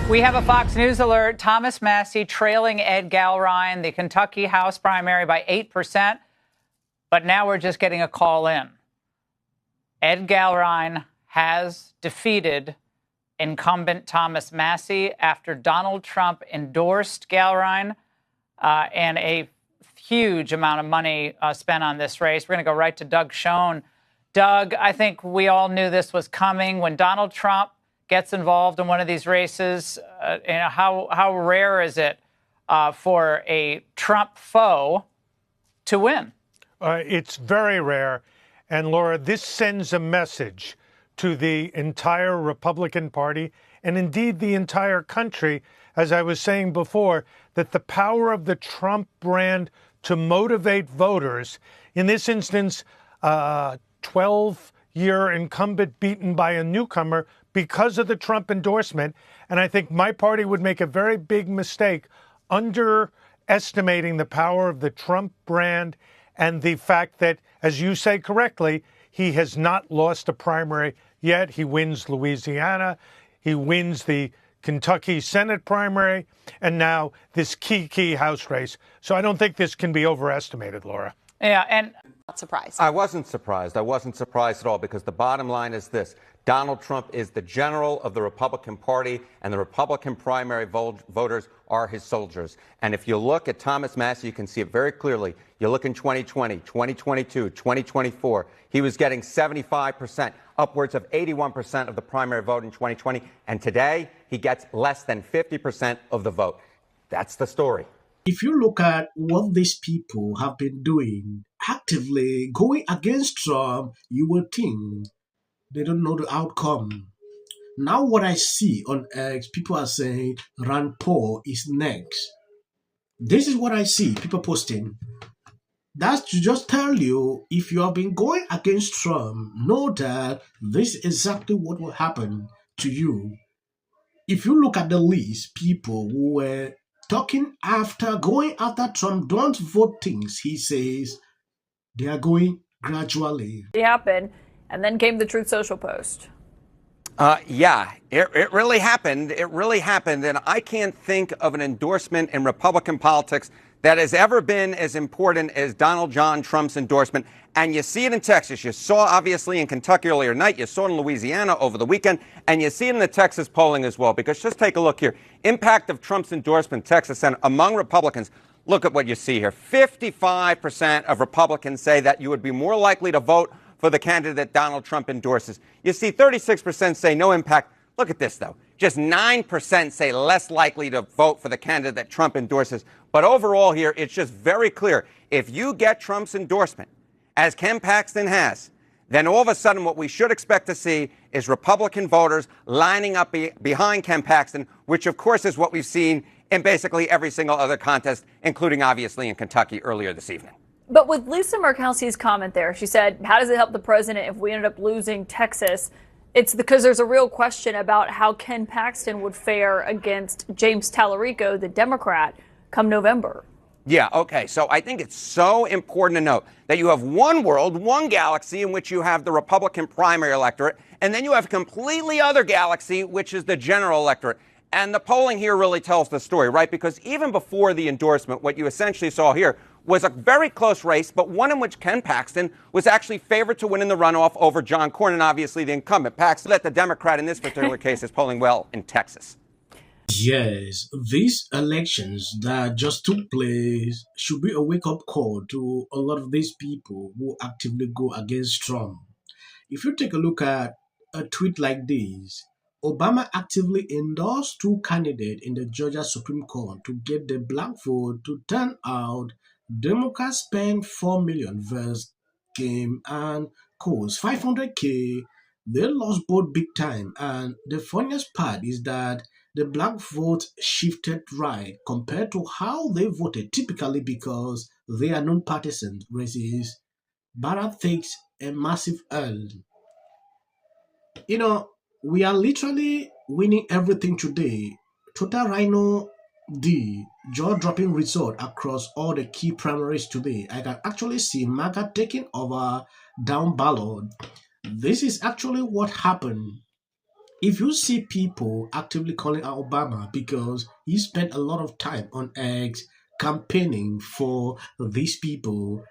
We have a Fox News alert. Thomas Massie trailing Ed Galrine, the Kentucky House primary, by 8%. But now we're just getting a call in. Ed Galrine has defeated incumbent Thomas Massie after Donald Trump endorsed Galrine and a huge amount of money spent on this race. We're going to go right to Doug Schoen. Doug, I think we all knew this was coming. When Donald Trump gets involved in one of these races, how rare is it for a Trump foe to win? It's very rare. And Laura, this sends a message to the entire Republican Party and indeed the entire country, as I was saying before, that the power of the Trump brand to motivate voters, in this instance, 12-year incumbent beaten by a newcomer because of the Trump endorsement. And I think my party would make a very big mistake underestimating the power of the Trump brand and the fact that, as you say correctly, he has not lost a primary yet. He wins Louisiana. He wins the Kentucky Senate primary, and now this key House race. So I don't think this can be overestimated, Laura. Yeah, and not surprised. I wasn't surprised. I wasn't surprised at all, because the bottom line is this. Donald Trump is the general of the Republican Party, and the Republican primary voters are his soldiers. And if you look at Thomas Massie, you can see it very clearly. You look in 2020, 2022, 2024, he was getting 75%, upwards of 81% of the primary vote in 2020. And today, he gets less than 50% of the vote. That's the story. If you look at what these people have been doing, actively going against Trump, you will think they don't know the outcome. Now what I see on X, people are saying Rand Paul is next. This is what I see, people posting. That's to just tell you, if you have been going against Trump, know that this is exactly what will happen to you. If you look at the list, people who were going after Trump, don't vote things he says, they are going gradually. It happened, and then came the Truth Social post. Yeah, it really happened. It really happened. And I can't think of an endorsement in Republican politics that has ever been as important as Donald John Trump's endorsement. And you see it in Texas. You saw, obviously, in Kentucky earlier tonight. You saw it in Louisiana over the weekend. And you see it in the Texas polling as well. Because just take a look here. Impact of Trump's endorsement, Texas, and among Republicans. Look at what you see here. 55% of Republicans say that you would be more likely to vote for the candidate Donald Trump endorses. You see 36% say no impact. Look at this, though. Just 9% say less likely to vote for the candidate that Trump endorses. But overall here, it's just very clear. If you get Trump's endorsement, as Ken Paxton has, then all of a sudden what we should expect to see is Republican voters lining up behind Ken Paxton, which, of course, is what we've seen in basically every single other contest, including, obviously, in Kentucky earlier this evening. But with Lisa Murkowski's comment there, she said, how does it help the president if we ended up losing Texas? It's because there's a real question about how Ken Paxton would fare against James Tallarico, the Democrat, come November. Yeah, okay. So I think it's so important to note that you have one world, one galaxy in which you have the Republican primary electorate, and then you have a completely other galaxy, which is the general electorate. And the polling here really tells the story, right? Because even before the endorsement, what you essentially saw here was a very close race, but one in which Ken Paxton was actually favored to win in the runoff over John Cornyn, obviously the incumbent. Paxton, that the Democrat in this particular case is polling well in Texas. Yes, these elections that just took place should be a wake-up call to a lot of these people who actively go against Trump. If you take a look at a tweet like this, Obama actively endorsed two candidates in the Georgia Supreme Court to get the black vote to turn out. Democrats spent $4 million versus game and cost $500K. They lost both big time, and the funniest part is that the black vote shifted right compared to how they voted typically because they are non-partisan races. Barack takes a massive L. You know, we are literally winning everything today. Total Rhino D, jaw-dropping result across all the key primaries today. I can actually see MAGA taking over down ballot. This is actually what happened. if you see people actively calling out Obama because he spent a lot of time on X campaigning for these people.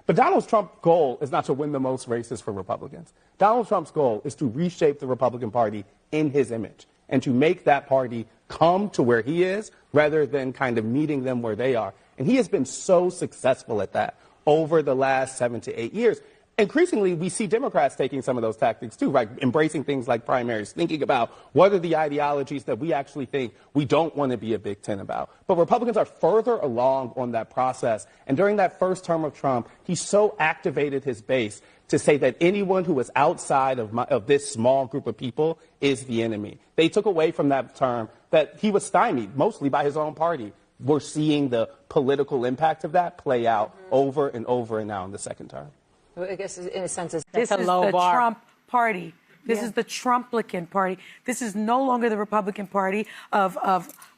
But Donald Trump's goal is not to win the most races for Republicans. Donald Trump's goal is to reshape the Republican Party in his image and to make that party come to where he is rather than kind of meeting them where they are. And he has been so successful at that over the last 7 to 8 years. Increasingly, we see Democrats taking some of those tactics too, right? Embracing things like primaries, thinking about what are the ideologies that we actually think we don't want to be a Big Ten about. But Republicans are further along on that process. And during that first term of Trump, he so activated his base to say that anyone who is outside of this small group of people is the enemy. They took away from that term that he was stymied, mostly by his own party. We're seeing the political impact of that play out over and over and now in the second term. I guess in a sense, This is the Trump party. This is the Trumplican party. This is no longer the Republican Party of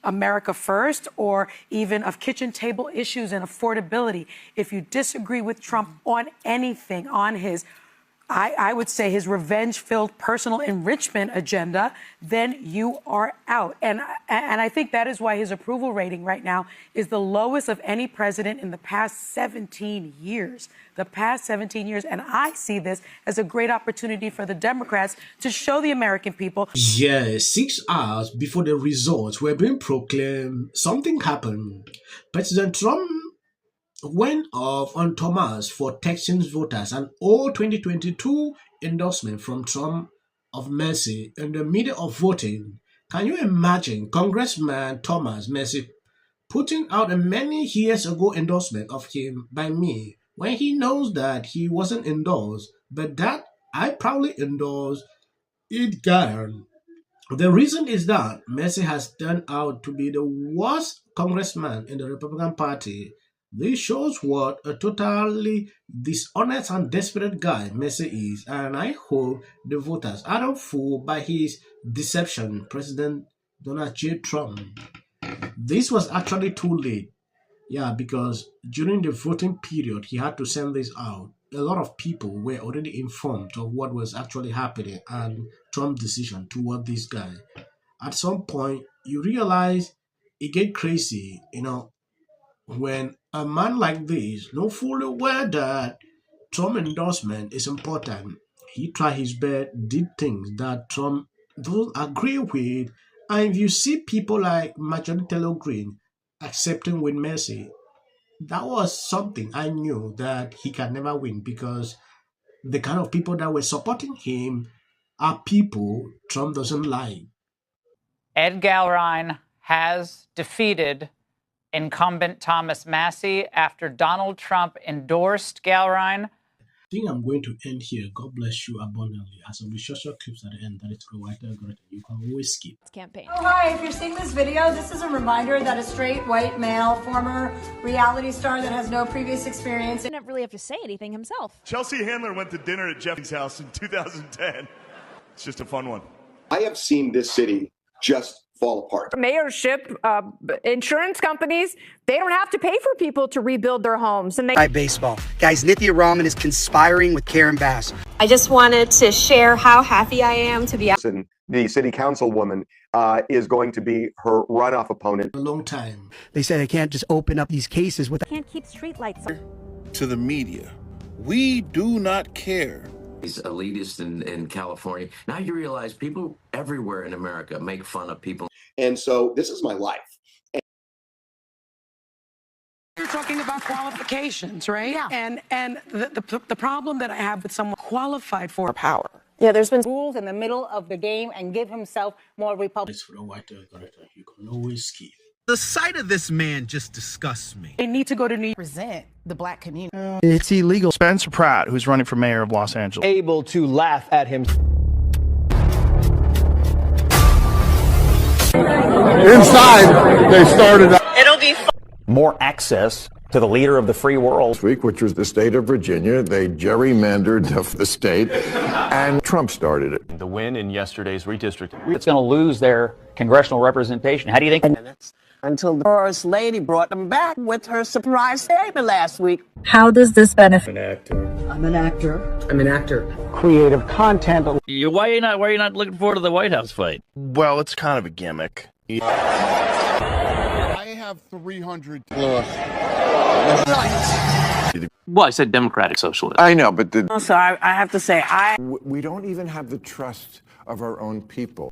America First or even of kitchen table issues and affordability. If you disagree with Trump on anything, on his, I would say his revenge-filled personal enrichment agenda, then you are out. And I think that is why his approval rating right now is the lowest of any president in the past 17 years. The past 17 years. And I see this as a great opportunity for the Democrats to show the American people. Yes, 6 hours before the results were being proclaimed, something happened. President Trump went off on Thomas for Texans voters, an old 2022 endorsement from Trump of Massie in the middle of voting. Can you imagine Congressman Thomas Massie putting out a many years ago endorsement of him by me when he knows that he wasn't endorsed, but that I proudly endorse it guy? The reason is that Massie has turned out to be the worst congressman in the Republican Party. This shows what a totally dishonest and desperate guy Massie is, and I hope the voters are not fooled by his deception, President Donald J. Trump. This was actually too late. Yeah, because during the voting period, he had to send this out. A lot of people were already informed of what was actually happening and Trump's decision toward this guy. At some point, you realize it get crazy, when a man like this, know fully well that Trump endorsement is important, he tried his best, did things that Trump don't agree with, and if you see people like Marjorie Taylor Greene accepting with Massie, that was something I knew that he can never win, because the kind of people that were supporting him are people Trump doesn't like. Ed Galrine has defeated incumbent Thomas Massie after Donald Trump endorsed Galrine. I think I'm going to end here. God bless you abundantly. As of the short clips at the end, that it's provided, you can always skip. Campaign. Oh, hi. If you're seeing this video, this is a reminder that a straight white male, former reality star that has no previous experience. He didn't really have to say anything himself. Chelsea Handler went to dinner at Jeffrey's house in 2010. It's just a fun one. I have seen this city just fall apart. Mayorship, insurance companies, they don't have to pay for people to rebuild their homes. And baseball. Guys, Nithya Raman is conspiring with Karen Bass. I just wanted to share how happy I am to be out. The city councilwoman is going to be her runoff opponent. A long time. They said they can't just open up these cases with. Can't keep streetlights on. To the media, we do not care. He's elitist in California. Now you realize people everywhere in America make fun of people. And so this is my life. You're talking about qualifications, right? Yeah. And the problem that I have with someone qualified for power. Yeah, there's been rules in the middle of the game and give himself more Republican. You can always skip. The sight of this man just disgusts me. They need to go to New York. Present the black community. It's illegal. Spencer Pratt, who's running for mayor of Los Angeles, able to laugh at him. Inside, they started. It'll be more access to the leader of the free world. This week, which was the state of Virginia, they gerrymandered the state, and Trump started it. The win in yesterday's redistricting. It's going to lose their congressional representation. How do you think? until the First Lady brought them back with her surprise statement last week. How does this benefit? I'm an actor. I'm an actor. Creative content. Why are you not looking forward to the White House fight? Well, it's kind of a gimmick. I have 300. Well, I said Democratic Socialist. I know, but So I have to say, we don't even have the trust of our own people.